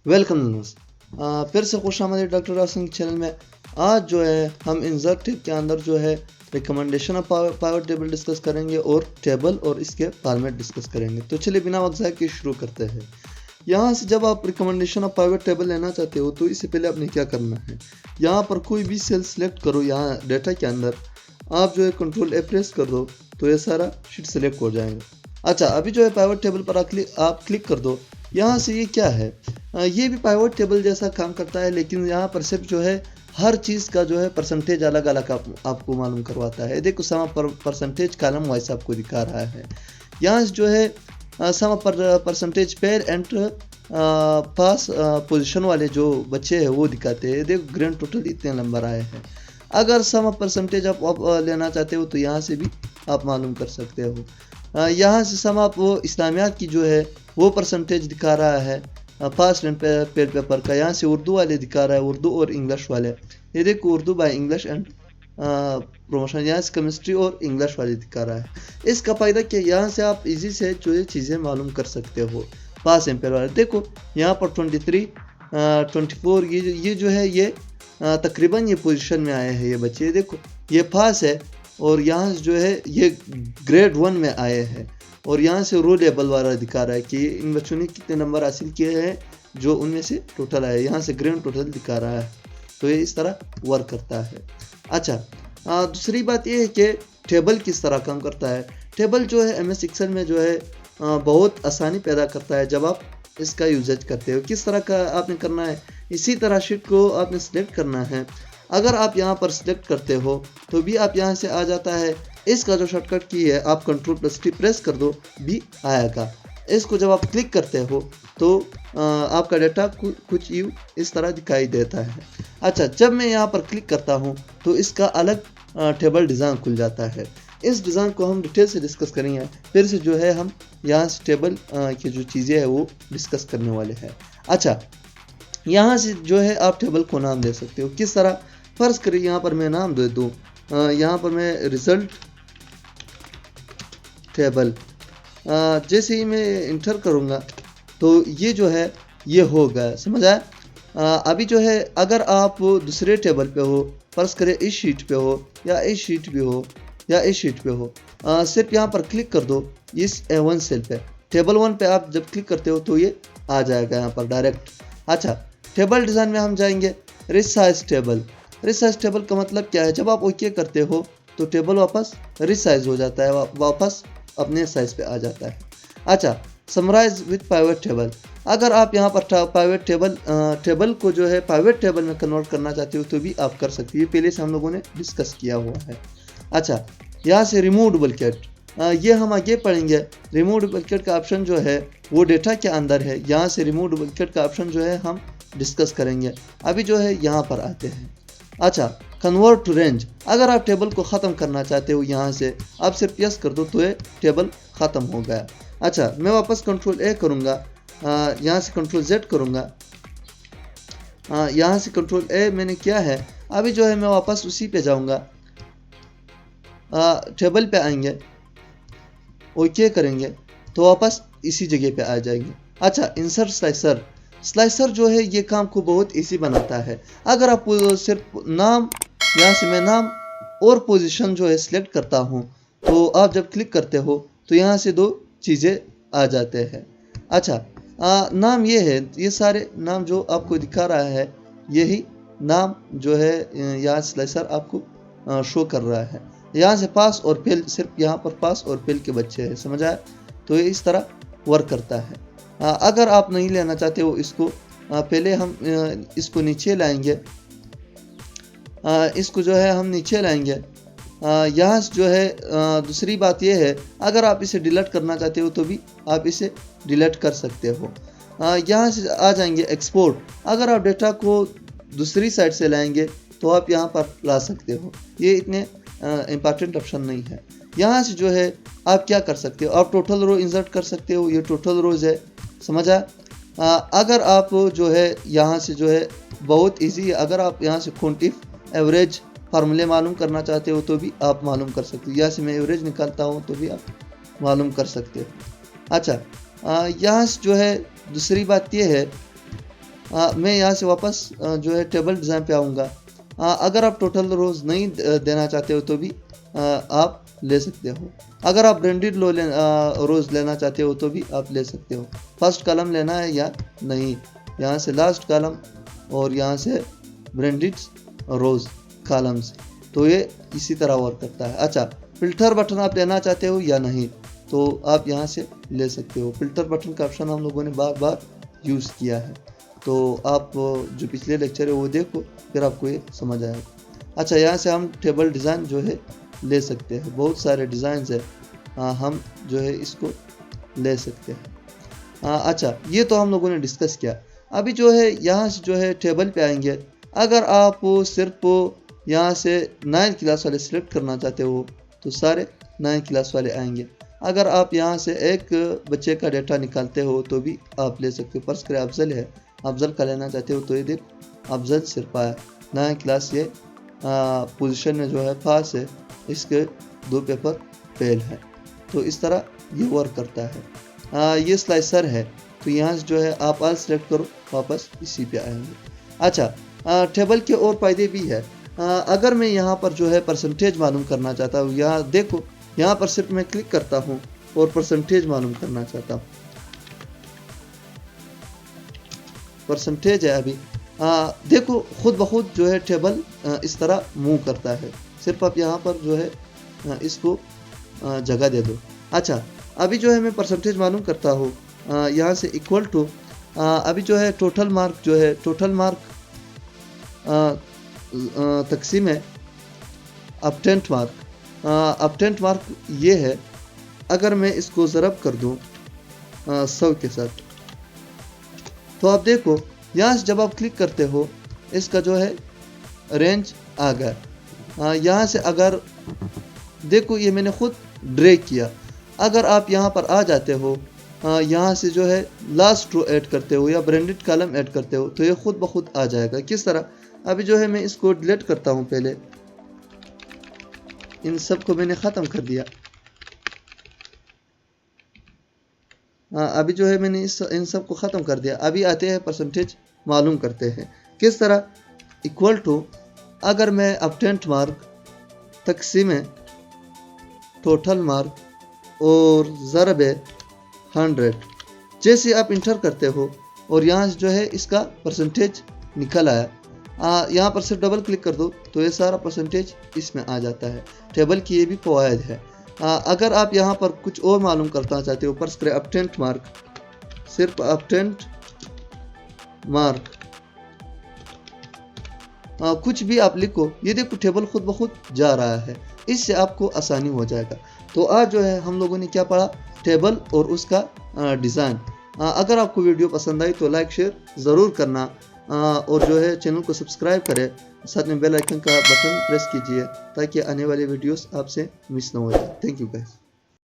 Welcome फिर से खुश आमदीद डॉक्टर आसिम के चैनल में। आज जो है हम इंसर्ट टिप के अंदर जो है recommendation of power table discuss करेंगे और टेबल और इसके फॉर्मेट डिस्कस करेंगे। तो चलिए बिना वक्त ज़ाय किए शुरू करते हैं। यहाँ से जब आप रिकमेंडेशन ऑफ पावर टेबल लेना चाहते हो तो इससे पहले आपने क्या करना है, यहाँ पर कोई भी सेल सेलेक्ट करो। यहाँ डेटा के अंदर आप जो है कंट्रोल ए प्रेस कर दो तो ये सारा शीट सेलेक्ट हो जाएगा। अच्छा, अभी जो है पाइवट टेबल पर आप क्लिक कर दो। यहाँ से ये क्या है, ये भी पाइवट टेबल जैसा काम करता है, लेकिन यहाँ पर सिर्फ जो है हर चीज़ का जो है परसेंटेज अलग अलग आपको मालूम करवाता है। देखो सम परसेंटेज कॉलम वाइज आपको दिखा रहा है। यहाँ से जो है some percentage pair and pass position वाले जो बच्चे हैं वो दिखाते हैं। देखो ग्रैंड टोटल इतने नंबर आए हैं। अगर सम परसेंटेज आप लेना चाहते हो तो यहाँ से भी आप मालूम कर सकते हो। यहाँ से सम आप वो इस्लामियात की जो है वो परसेंटेज दिखा रहा है पास्ट एंड पेपर का। यहाँ से उर्दू वाले दिखा रहा है, उर्दू और इंग्लिश वाले। ये देखो Urdu by English and promotion. यहाँ से केमिस्ट्री और इंग्लिश वाले दिखा रहा है। इसका फ़ायदा क्या, यहाँ से आप इजी से जो ये चीज़ें मालूम कर सकते हो। पास एम्पेयर वाले देखो यहाँ पर 23 24 ये जो है ये तकरीबन ये पोजीशन में आए हैं ये बच्चे। देखो ये पास है और यहाँ से जो है ये ग्रेड 1 में आए हैं। और यहाँ से रो लेवल वाला दिखा रहा है कि इन बच्चों ने कितने नंबर हासिल किए हैं, जो उनमें से टोटल आया। यहाँ से ग्रेड टोटल दिखा रहा है। तो ये इस तरह वर्क करता है। अच्छा, दूसरी बात ये है कि टेबल किस तरह काम करता है। टेबल जो है MS एक्सेल में जो है बहुत आसानी पैदा करता है जब आप इसका यूजेज करते हो। किस तरह का आपने करना है, इसी तरह शीट को आपने सेलेक्ट करना है। अगर आप यहाँ पर सेलेक्ट करते हो तो भी आप यहाँ से आ जाता है। इसका जो शॉर्टकट की है आप Ctrl+T प्रेस कर दो भी आएगा। इसको जब आप क्लिक करते हो तो आपका डेटा कुछ यूँ इस तरह दिखाई देता है। अच्छा, जब मैं यहाँ पर क्लिक करता हूँ तो इसका अलग टेबल डिज़ाइन खुल जाता है। इस डिज़ाइन को हम डिटेल से डिस्कस करेंगे। फिर से जो है हम यहाँ से टेबल की जो चीज़ें हैं वो डिस्कस करने वाले हैं। अच्छा, यहाँ से जो है आप टेबल को नाम दे सकते हो। किस तरह, फ़र्ज़ करिए यहाँ पर मैं नाम दे दूँ, यहाँ पर मैं रिज़ल्ट टेबल जैसे ही मैं इंटर करूँगा तो ये जो है ये हो गया, समझ आया। अभी जो है अगर आप दूसरे टेबल पे हो, फ़र्ज़ करें इस शीट पे हो या इस शीट पे हो या इस शीट पे हो, सिर्फ यहाँ पर क्लिक कर दो इस A1 सेल पे। टेबल 1 पे आप जब क्लिक करते हो तो ये आ जाएगा यहाँ पर डायरेक्ट। अच्छा, टेबल डिज़ाइन में हम जाएंगे रिसाइज टेबल। रिसाइज टेबल का मतलब क्या है, जब आप ओके करते हो तो टेबल वापस रिसाइज हो जाता है, वापस अपने साइज पे आ जाता है। अच्छा, समराइज विथ पाइवट टेबल। अगर आप यहाँ पर पाइवट टेबल को जो है पाइवट टेबल में कन्वर्ट करना चाहते हो तो भी आप कर सकते हो। ये पहले से हम लोगों ने डिस्कस किया हुआ है। अच्छा, यहाँ से रिमूव डुप्लिकेट, ये हम आगे पढ़ेंगे। रिमूव डुप्लिकेट का ऑप्शन जो है वो डेटा के अंदर है। यहाँ से रिमूव डुप्लिकेट का ऑप्शन जो है हम डिस्कस करेंगे। अभी जो है यहाँ पर आते हैं। अच्छा, कन्वर्ट टू रेंज। अगर आप टेबल को ख़त्म करना चाहते हो यहाँ से आप सिर्फ यस कर दो तो ये टेबल ख़त्म हो गया। अच्छा, मैं वापस Ctrl A करूँगा, यहाँ से Ctrl Z करूँगा, यहाँ से Ctrl A मैंने किया है। अभी जो है मैं वापस उसी पे जाऊँगा, टेबल पे आएंगे, ओके करेंगे तो वापस इसी जगह पे आ जाएंगे। अच्छा, इंसर्ट स्लाइसर। स्लाइसर जो है ये काम को बहुत इजी बनाता है। अगर आप सिर्फ नाम, यहाँ से मैं नाम और पोजीशन जो है सिलेक्ट करता हूँ तो आप जब क्लिक करते हो तो यहाँ से दो चीज़ें आ जाते हैं। अच्छा, नाम ये है, ये सारे नाम जो आपको दिखा रहा है यही नाम जो है यहाँ स्लाइसर आपको शो कर रहा है। यहाँ से पास और फेल, सिर्फ यहाँ पर पास और फेल के बच्चे हैं, समझ आया। तो ये इस तरह वर्क करता है। अगर आप नहीं लेना चाहते हो इसको, पहले हम इसको नीचे लाएंगे, इसको जो है हम नीचे लाएंगे। यहाँ से जो है दूसरी बात यह है, अगर आप इसे डिलीट करना चाहते हो तो भी आप इसे डिलीट कर सकते हो। यहाँ से आ जाएंगे एक्सपोर्ट। अगर आप डेटा को दूसरी साइड से लाएंगे तो आप यहाँ पर ला सकते हो। ये इतने इम्पॉर्टेंट ऑप्शन नहीं है। यहाँ से जो है आप क्या कर सकते हो, आप टोटल रो इंसर्ट कर सकते हो। ये टोटल रोज है, समझा। अगर आप जो है यहाँ से जो है बहुत इजी है, अगर आप यहाँ से क्वांटिफ एवरेज फार्मूले मालूम करना चाहते हो तो भी आप मालूम कर सकते हो। यहाँ से मैं एवरेज निकालता हूँ तो भी आप मालूम कर सकते हो। अच्छा, यहाँ से जो है दूसरी बात यह है मैं यहाँ से वापस जो है टेबल डिज़ाइन पे आऊँगा। अगर आप टोटल रोज़ नहीं देना चाहते हो तो भी आप ले सकते हो। अगर आप ब्रांडेड रोज़ लेना चाहते हो तो भी आप ले सकते हो। फर्स्ट कॉलम लेना है या नहीं, यहाँ से लास्ट कॉलम और यहाँ से ब्रांडेड रोज़ कॉलम्स, तो ये इसी तरह वर्क करता है। अच्छा, फिल्टर बटन आप लेना चाहते हो या नहीं, तो आप यहाँ से ले सकते हो। फिल्टर बटन का ऑप्शन हम लोगों ने बार बार यूज़ किया है, तो आप जो पिछले लेक्चर है वो देखो, फिर आपको ये समझ आएगा। अच्छा, यहाँ से हम टेबल डिज़ाइन जो है ले सकते हैं। बहुत सारे डिज़ाइंस है, हम जो है इसको ले सकते हैं। अच्छा, ये तो हम लोगों ने डिस्कस किया। अभी जो है यहाँ से जो है टेबल पे आएंगे। अगर आप सिर्फ यहाँ से 9 क्लास वाले सिलेक्ट करना चाहते हो तो सारे 9 क्लास वाले आएंगे। अगर आप यहाँ से एक बच्चे का डेटा निकालते हो तो भी आप ले सकते हो। फर्स्ट करें अफजल है, अफजल का लेना चाहते हो तो ये देखो अफजल सिर्फ आया। 9 क्लास ये पोजीशन में जो है पास है, इसके 2 पेपर फेल है। तो इस तरह ये वर्क करता है। ये स्लाइसर है, तो यहाँ से जो है आप ऑल सेलेक्ट करो, वापस इसी पे आएंगे। अच्छा, टेबल के और फायदे भी है। अगर मैं यहाँ पर जो है परसेंटेज मालूम करना चाहता हूँ, यहाँ देखो, यहाँ पर सिर्फ मैं क्लिक करता हूँ और परसेंटेज मालूम करना चाहता हूँ। परसेंटेज है अभी, देखो खुद ब खुद जो है टेबल इस तरह मूव करता है। सिर्फ आप यहाँ पर जो है इसको जगह दे दो। अच्छा, अभी जो है मैं परसेंटेज मालूम करता हूँ, यहाँ से इक्वल टू, अभी जो है टोटल मार्क जो है, टोटल मार्क तकसीम है अपटेंट मार्क। अपटेंट मार्क ये है, अगर मैं इसको ज़रब कर दूँ 100 के साथ, तो आप देखो यहाँ से जब आप क्लिक करते हो इसका जो है रेंज आ गया। यहाँ से अगर देखो, ये मैंने खुद ड्रैग किया। अगर आप यहाँ पर आ जाते हो, यहाँ से जो है लास्ट रो ऐड करते हो या ब्रांडेड कॉलम ऐड करते हो, तो ये खुद ब खुद आ जाएगा। किस तरह? अभी जो है मैं इसको डिलीट करता हूँ। पहले इन सब को मैंने ख़त्म कर दिया। अभी जो है मैंने इन सब को ख़त्म कर दिया। अभी आते हैं परसेंटेज मालूम करते हैं। किस तरह? इक्वल टू, अगर मैं अपटेंट मार्क तकसीम टोटल मार्क और ज़रब 100, जैसे आप इंटर करते हो और यहाँ से जो है इसका परसेंटेज निकल आया, यहाँ पर सिर्फ डबल क्लिक कर दो तो ये सारा परसेंटेज इसमें आ जाता है। टेबल की ये भी फ़वाइद है। अगर आप यहाँ पर कुछ और मालूम करना चाहते हो, फर्स्ट करें अपटेंट मार्क, सिर्फ अपटेंट मार्क कुछ भी आप लिखो, ये देखो टेबल खुद ब खुद जा रहा है। इससे आपको आसानी हो जाएगा। तो आज जो है हम लोगों ने क्या पढ़ा? टेबल और उसका डिज़ाइन। अगर आपको वीडियो पसंद आई तो लाइक शेयर ज़रूर करना, और जो है चैनल को सब्सक्राइब करें, साथ में बेल आइकन का बटन प्रेस कीजिए ताकि आने वाले वीडियोस आपसे मिस ना हो जाए। Thank you guys.